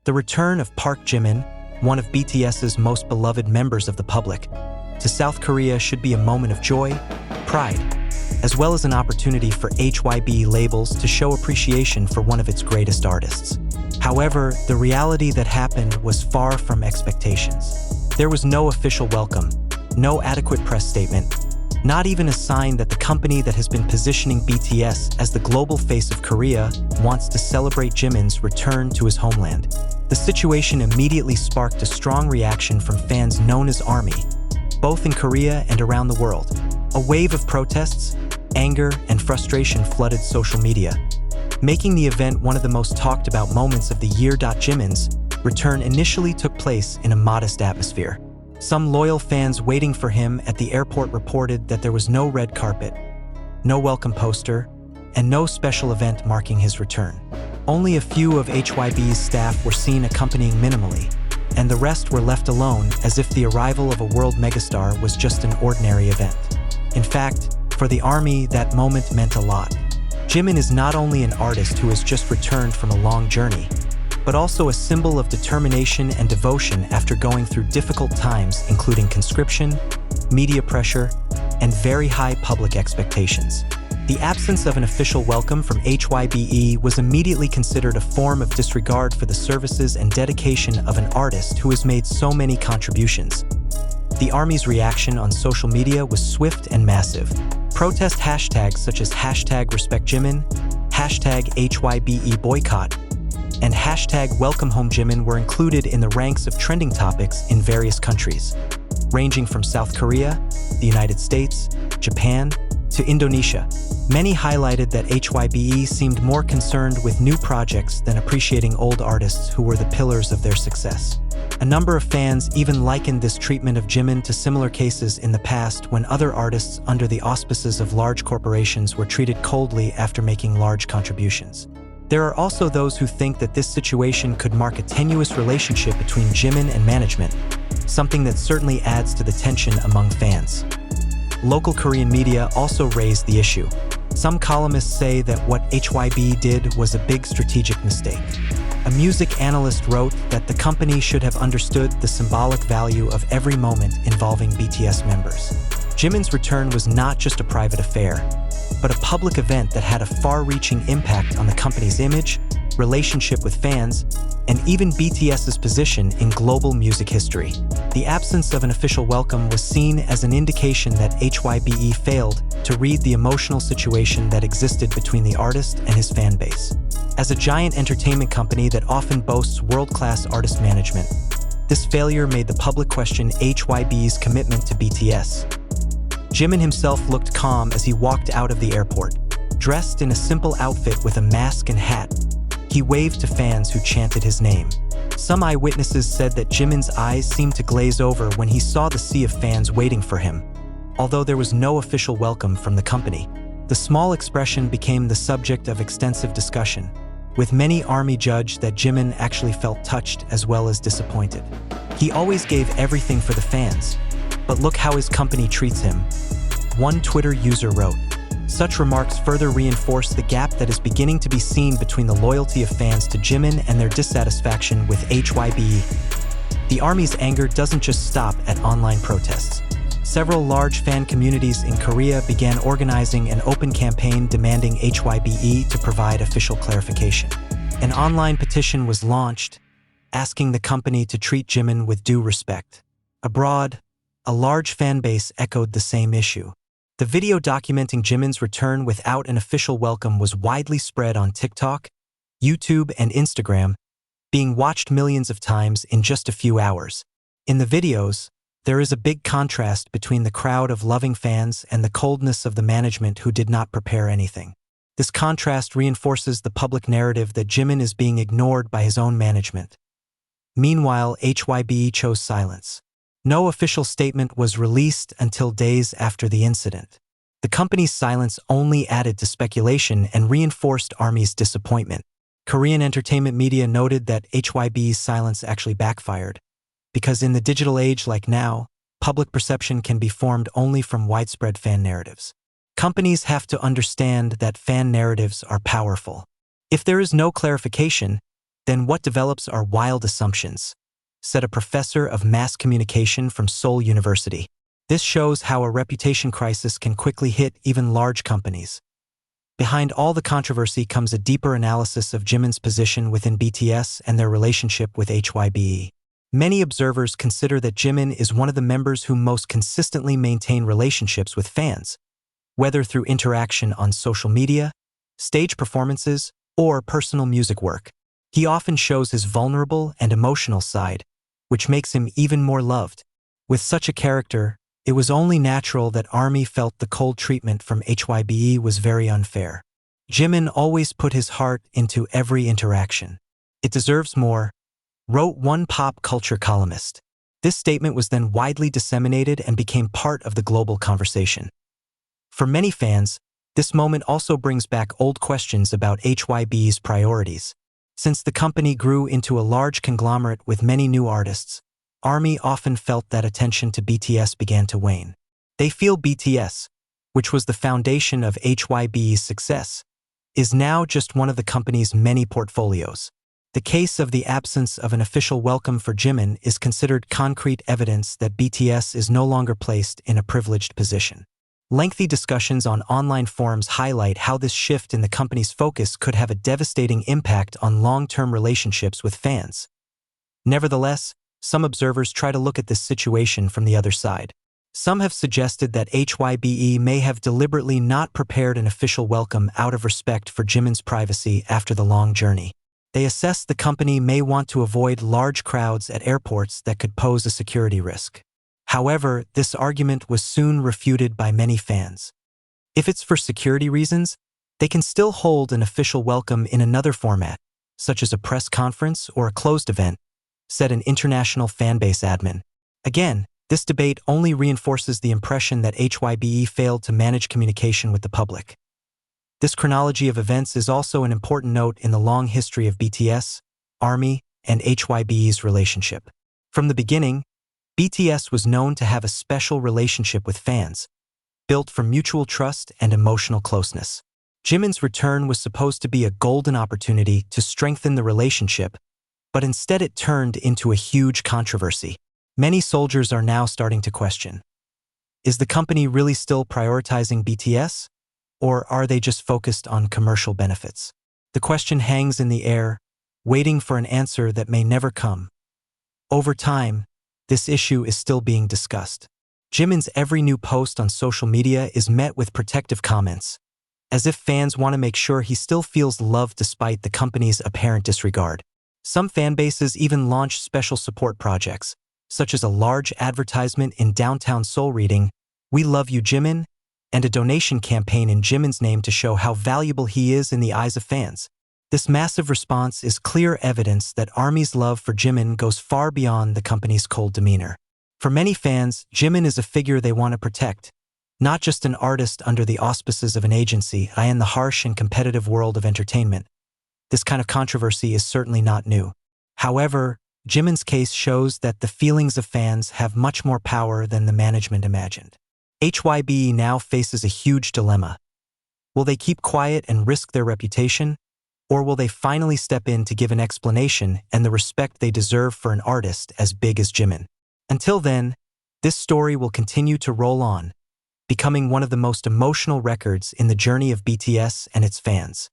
The return of Park Jimin, one of BTS's most beloved members of the public, to South Korea should be a moment of joy, pride, as well as an opportunity for HYBE labels to show appreciation for one of its greatest artists. However, the reality that happened was far from expectations. There was no official welcome, no adequate press statement, not even a sign that the company that has been positioning BTS as the global face of Korea wants to celebrate Jimin's return to his homeland. The situation immediately sparked a strong reaction from fans known as ARMY, both in Korea and around the world. A wave of protests, anger, and frustration flooded social media, making the event one of the most talked about moments of the year. Jimin's return initially took place in a modest atmosphere. Some loyal fans waiting for him at the airport reported that there was no red carpet, no welcome poster, and no special event marking his return. Only a few of HYBE's staff were seen accompanying minimally, and the rest were left alone as if the arrival of a world megastar was just an ordinary event. In fact, for the ARMY, that moment meant a lot. Jimin is not only an artist who has just returned from a long journey, but also a symbol of determination and devotion after going through difficult times, including conscription, media pressure, and very high public expectations. The absence of an official welcome from HYBE was immediately considered a form of disregard for the services and dedication of an artist who has made so many contributions. The ARMY's reaction on social media was swift and massive. Protest hashtags such as #RespectJimin, #HYBEBoycott, and #WelcomeHomeJimin were included in the ranks of trending topics in various countries, ranging from South Korea, the United States, Japan, to Indonesia. Many highlighted that HYBE seemed more concerned with new projects than appreciating old artists who were the pillars of their success. A number of fans even likened this treatment of Jimin to similar cases in the past when other artists under the auspices of large corporations were treated coldly after making large contributions. There are also those who think that this situation could mark a tenuous relationship between Jimin and management, something that certainly adds to the tension among fans. Local Korean media also raised the issue. Some columnists say that what HYBE did was a big strategic mistake. A music analyst wrote that the company should have understood the symbolic value of every moment involving BTS members. Jimin's return was not just a private affair, but a public event that had a far-reaching impact on the company's image, relationship with fans, and even BTS's position in global music history. The absence of an official welcome was seen as an indication that HYBE failed to read the emotional situation that existed between the artist and his fan base. As a giant entertainment company that often boasts world-class artist management, this failure made the public question HYBE's commitment to BTS. Jimin himself looked calm as he walked out of the airport, dressed in a simple outfit with a mask and hat. He waved to fans who chanted his name. Some eyewitnesses said that Jimin's eyes seemed to glaze over when he saw the sea of fans waiting for him. Although there was no official welcome from the company, the small expression became the subject of extensive discussion, with many ARMY judged that Jimin actually felt touched as well as disappointed. He always gave everything for the fans, but look how his company treats him. One Twitter user wrote, "Such remarks further reinforce the gap that is beginning to be seen between the loyalty of fans to Jimin and their dissatisfaction with HYBE." The ARMY's anger doesn't just stop at online protests. Several large fan communities in Korea began organizing an open campaign demanding HYBE to provide official clarification. An online petition was launched, asking the company to treat Jimin with due respect. Abroad, a large fan base echoed the same issue. The video documenting Jimin's return without an official welcome was widely spread on TikTok, YouTube, and Instagram, being watched millions of times in just a few hours. In the videos, there is a big contrast between the crowd of loving fans and the coldness of the management who did not prepare anything. This contrast reinforces the public narrative that Jimin is being ignored by his own management. Meanwhile, HYBE chose silence. No official statement was released until days after the incident. The company's silence only added to speculation and reinforced ARMY's disappointment. Korean entertainment media noted that HYBE's silence actually backfired, because in the digital age like now, public perception can be formed only from widespread fan narratives. Companies have to understand that fan narratives are powerful. If there is no clarification, Then what develops are wild assumptions, said a professor of mass communication from Seoul University. This shows how a reputation crisis can quickly hit even large companies. Behind all the controversy comes a deeper analysis of Jimin's position within BTS and their relationship with HYBE. Many observers consider that Jimin is one of the members who most consistently maintain relationships with fans, whether through interaction on social media, stage performances, or personal music work. He often shows his vulnerable and emotional side, which makes him even more loved. With such a character, it was only natural that ARMY felt the cold treatment from HYBE was very unfair. Jimin always put his heart into every interaction. It deserves more, wrote one pop culture columnist. This statement was then widely disseminated and became part of the global conversation. For many fans, this moment also brings back old questions about HYBE's priorities. Since the company grew into a large conglomerate with many new artists, ARMY often felt that attention to BTS began to wane. They feel BTS, which was the foundation of HYBE's success, is now just one of the company's many portfolios. The case of the absence of an official welcome for Jimin is considered concrete evidence that BTS is no longer placed in a privileged position. Lengthy discussions on online forums highlight how this shift in the company's focus could have a devastating impact on long-term relationships with fans. Nevertheless, some observers try to look at this situation from the other side. Some have suggested that HYBE may have deliberately not prepared an official welcome out of respect for Jimin's privacy after the long journey. They assess the company may want to avoid large crowds at airports that could pose a security risk. However, this argument was soon refuted by many fans. If it's for security reasons, they can still hold an official welcome in another format, such as a press conference or a closed event, said an international fanbase admin. Again, this debate only reinforces the impression that HYBE failed to manage communication with the public. This chronology of events is also an important note in the long history of BTS, ARMY, and HYBE's relationship. From the beginning, BTS was known to have a special relationship with fans, built from mutual trust and emotional closeness. Jimin's return was supposed to be a golden opportunity to strengthen the relationship, but instead it turned into a huge controversy. Many soldiers are now starting to question, is the company really still prioritizing BTS? Or are they just focused on commercial benefits? The question hangs in the air, waiting for an answer that may never come. Over time, this issue is still being discussed. Jimin's every new post on social media is met with protective comments, as if fans want to make sure he still feels loved despite the company's apparent disregard. Some fanbases even launch special support projects, such as a large advertisement in downtown Seoul reading, "We love you, Jimin," and a donation campaign in Jimin's name to show how valuable he is in the eyes of fans. This massive response is clear evidence that ARMY's love for Jimin goes far beyond the company's cold demeanor. For many fans, Jimin is a figure they want to protect, not just an artist under the auspices of an agency. In the harsh and competitive world of entertainment, this kind of controversy is certainly not new. However, Jimin's case shows that the feelings of fans have much more power than the management imagined. HYBE now faces a huge dilemma. Will they keep quiet and risk their reputation, or will they finally step in to give an explanation and the respect they deserve for an artist as big as Jimin? Until then, this story will continue to roll on, becoming one of the most emotional records in the journey of BTS and its fans.